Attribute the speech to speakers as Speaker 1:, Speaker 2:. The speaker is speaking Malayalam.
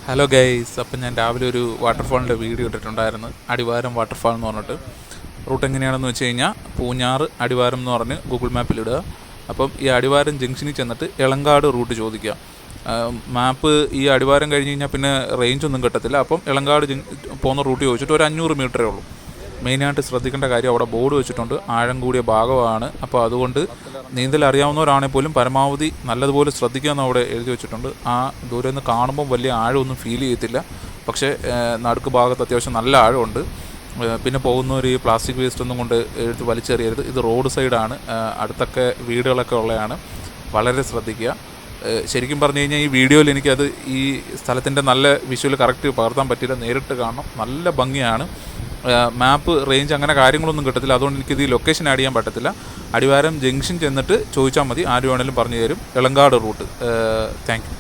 Speaker 1: ഹലോ ഗൈസ്, അപ്പം ഞാൻ രാവിലെ ഒരു വാട്ടർഫാളിൻ്റെ വീഡിയോ ഇട്ടിട്ടുണ്ടായിരുന്നു. അടിവാരം വാട്ടർഫാൾ എന്ന് പറഞ്ഞിട്ട്. റൂട്ട് എങ്ങനെയാണെന്ന് വെച്ച് കഴിഞ്ഞാൽ പൂഞ്ഞാറ് അടിവാരം എന്ന് പറഞ്ഞ് ഗൂഗിൾ മാപ്പിലിടുക. അപ്പം ഈ അടിവാരം ജംഗ്ഷനിൽ ചെന്നിട്ട് എളങ്കാട് റൂട്ട് ചോദിക്കുക. മാപ്പ് ഈ അടിവാരം കഴിഞ്ഞ് കഴിഞ്ഞാൽ പിന്നെ റേഞ്ച് ഒന്നും കിട്ടത്തില്ല. അപ്പം എളങ്കാട് പോകുന്ന റൂട്ട് ചോദിച്ചിട്ട് ഒരു 500 മീറ്ററേ ഉള്ളൂ. മെയിനായിട്ട് ശ്രദ്ധിക്കേണ്ട കാര്യം, അവിടെ ബോർഡ് വെച്ചിട്ടുണ്ട്, ആഴം കൂടിയ ഭാഗമാണ്. അപ്പോൾ അതുകൊണ്ട് നീന്തൽ അറിയാവുന്നവരാണെങ്കിൽ പോലും പരമാവധി നല്ലതുപോലെ ശ്രദ്ധിക്കാമെന്ന് അവിടെ എഴുതി വെച്ചിട്ടുണ്ട്. ആ ദൂരെ നിന്ന് കാണുമ്പോൾ വലിയ ആഴമൊന്നും ഫീൽ ചെയ്യത്തില്ല, പക്ഷേ നടുക്ക് ഭാഗത്ത് അത്യാവശ്യം നല്ല ആഴമുണ്ട്. പിന്നെ പോകുന്നവർ ഈ പ്ലാസ്റ്റിക് വേസ്റ്റ് ഒന്നും കൊണ്ട് എടുത്ത് വലിച്ചെറിയരുത്. ഇത് റോഡ് സൈഡാണ്, അടുത്തൊക്കെ വീടുകളൊക്കെ ഉള്ളതാണ്. വളരെ ശ്രദ്ധിക്കുക. ശരിക്കും പറഞ്ഞു കഴിഞ്ഞാൽ ഈ വീഡിയോയിൽ എനിക്കത് ഈ സ്ഥലത്തിൻ്റെ നല്ല വിഷ്വൽ കറക്റ്റ് പകർത്താൻ പറ്റില്ല. നേരിട്ട് കാണണം, നല്ല ഭംഗിയാണ്. മാപ്പ് റേഞ്ച് അങ്ങനെ കാര്യങ്ങളൊന്നും കിട്ടത്തില്ല. അതുകൊണ്ട് എനിക്കിത് ഈ ലൊക്കേഷൻ ആഡ് ചെയ്യാൻ പറ്റത്തില്ല. അടിവാരം ജംഗ്ഷൻ ചെന്നിട്ട് ചോദിച്ചാൽ മതി, ആര് വേണമെങ്കിലും പറഞ്ഞു തരും. എളങ്കാട് റൂട്ട്. Thank you.